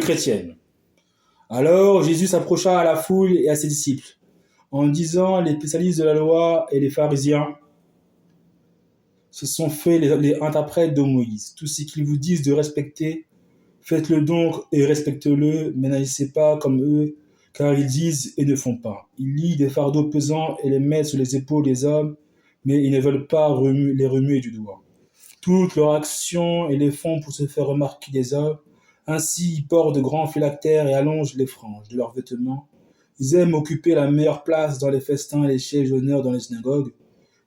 chrétienne. Alors Jésus s'approcha à la foule et à ses disciples, en disant: les spécialistes de la loi et les pharisiens se sont fait les interprètes de Moïse. Tout ce qu'ils vous disent de respecter, faites-le donc et respectez-le, mais n'agissez pas comme eux, car ils disent et ne font pas. Ils lient des fardeaux pesants et les mettent sur les épaules des hommes, mais ils ne veulent pas les remuer du doigt. Toutes leurs actions et les font pour se faire remarquer des hommes. Ainsi, ils portent de grands phylactères et allongent les franges de leurs vêtements. Ils aiment occuper la meilleure place dans les festins et les sièges d'honneur dans les synagogues.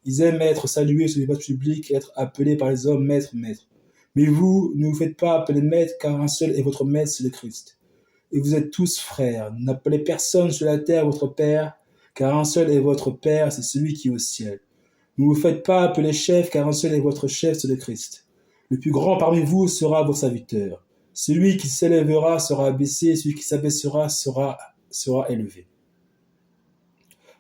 Ils aiment être salués sur les places publiques et être appelés par les hommes maître, maître. Mais vous, ne vous faites pas appeler maître, car un seul est votre maître, c'est le Christ. Et vous êtes tous frères. N'appelez personne sur la terre votre père, car un seul est votre père, c'est celui qui est au ciel. Ne vous faites pas appeler chef, car un seul est votre chef, c'est le Christ. Le plus grand parmi vous sera votre serviteur. Celui qui s'élèvera sera abaissé, celui qui s'abaissera sera élevé.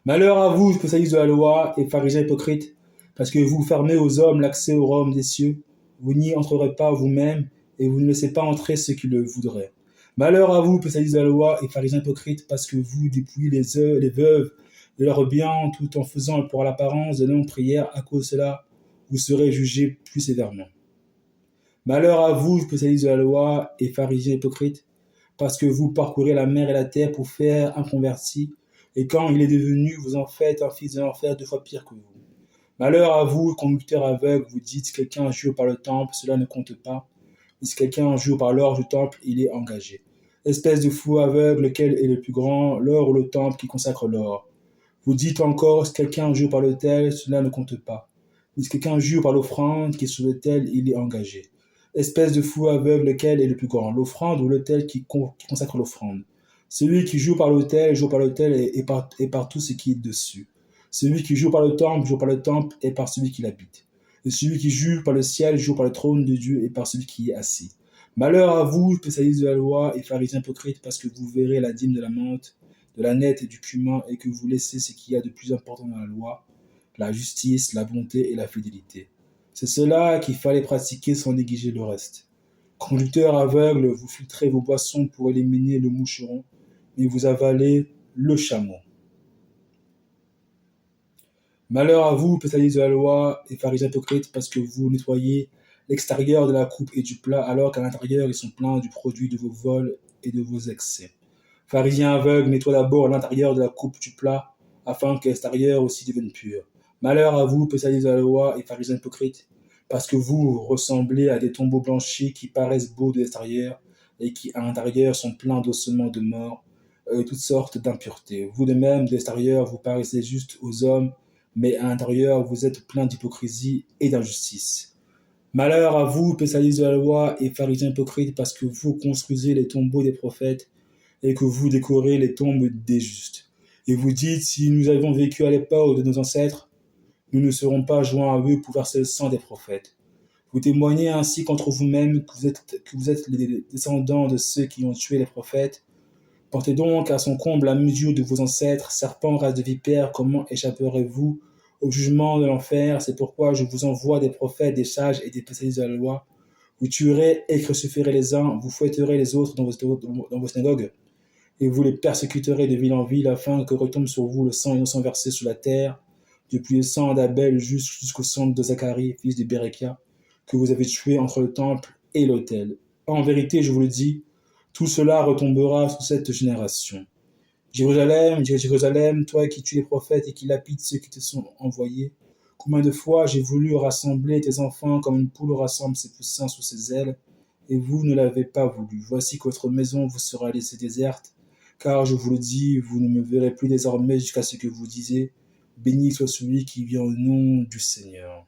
Malheur à vous, spécialistes de la loi et pharisiens hypocrites, parce que vous fermez aux hommes l'accès au royaume des cieux. Vous n'y entrerez pas vous-même, et vous ne laissez pas entrer ceux qui le voudraient. Malheur à vous, spécialistes de la loi et pharisiens hypocrites, parce que vous dépouillez les veuves de leurs biens, tout en faisant pour l'apparence de non-prière. À cause de cela, vous serez jugés plus sévèrement. Malheur à vous, spécialistes de la loi et pharisiens hypocrites, parce que vous parcourez la mer et la terre pour faire un converti, et quand il est devenu, vous en faites un fils de l'enfer 2 fois pire que vous. Malheur à vous, conducteurs aveugles, vous dites: si quelqu'un jure par le temple, cela ne compte pas. Et si quelqu'un jure par l'or du temple, il est engagé. Espèce de fou aveugle, lequel est le plus grand, l'or ou le temple qui consacre l'or? Vous dites encore: si quelqu'un jure par l'autel, cela ne compte pas. Mais si quelqu'un jure par l'offrande qui est sur l'autel, il est engagé. Espèce de fou aveugle, lequel est le plus grand, l'offrande ou l'autel qui consacre l'offrande? Celui qui joue par l'autel et par tout ce qui est dessus. Celui qui joue par le temple et par celui qui l'habite. Et celui qui joue par le ciel joue par le trône de Dieu et par celui qui y est assis. Malheur à vous, spécialistes de la loi et pharisiens hypocrites, parce que vous verrez la dîme de la menthe, de la nette et du cumin, et que vous laissez ce qu'il y a de plus important dans la loi, la justice, la bonté et la fidélité. C'est cela qu'il fallait pratiquer sans négliger le reste. Conducteurs aveugles, vous filtrez vos boissons pour éliminer le moucheron, mais vous avalez le chameau. Malheur à vous, spécialistes de la loi et pharisiens hypocrites, parce que vous nettoyez l'extérieur de la coupe et du plat, alors qu'à l'intérieur ils sont pleins du produit de vos vols et de vos excès. Pharisiens aveugles, nettoie d'abord l'intérieur de la coupe du plat, afin que l'extérieur aussi devienne pur. Malheur à vous, spécialistes de la loi et pharisiens hypocrites, parce que vous ressemblez à des tombeaux blanchis qui paraissent beaux de l'extérieur et qui à l'intérieur sont pleins d'ossements de mort et toutes sortes d'impuretés. Vous de même, de l'extérieur, vous paraissez juste aux hommes, mais à l'intérieur, vous êtes plein d'hypocrisie et d'injustice. Malheur à vous, spécialistes de la loi et pharisiens hypocrites, parce que vous construisez les tombeaux des prophètes et que vous décorez les tombes des justes. Et vous dites: si nous avions vécu à l'époque de nos ancêtres, nous ne serons pas joints à eux pour verser le sang des prophètes. Vous témoignez ainsi contre vous-même que vous êtes les descendants de ceux qui ont tué les prophètes. Portez donc à son comble la mesure de vos ancêtres, serpents, race de vipères, comment échapperez-vous au jugement de l'enfer? C'est pourquoi je vous envoie des prophètes, des sages et des spécialistes de la loi. Vous tuerez et crucifierez les uns, vous fouetterez les autres dans vos synagogues, et vous les persécuterez de ville en ville, afin que retombe sur vous le sang innocent versé sur la terre, depuis le sang d'Abel jusqu'au sang de Zacharie, fils de Bérékia, que vous avez tué entre le temple et l'autel. En vérité, je vous le dis, tout cela retombera sur cette génération. Jérusalem, Jérusalem, toi qui tues les prophètes et qui lapides ceux qui te sont envoyés, combien de fois j'ai voulu rassembler tes enfants comme une poule rassemble ses poussins sous ses ailes, et vous ne l'avez pas voulu. Voici que votre maison vous sera laissée déserte, car je vous le dis, vous ne me verrez plus désormais jusqu'à ce que vous disiez: béni soit celui qui vient au nom du Seigneur.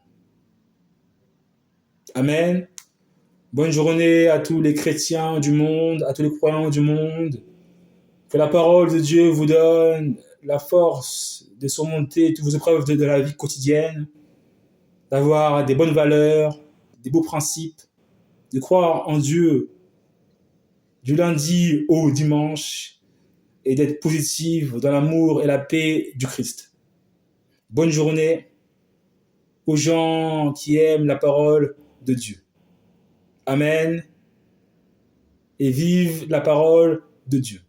Amen. Bonne journée à tous les chrétiens du monde, à tous les croyants du monde. Que la parole de Dieu vous donne la force de surmonter toutes vos épreuves de la vie quotidienne, d'avoir des bonnes valeurs, des beaux principes, de croire en Dieu du lundi au dimanche et d'être positive dans l'amour et la paix du Christ. Bonne journée aux gens qui aiment la parole de Dieu. Amen et vive la parole de Dieu.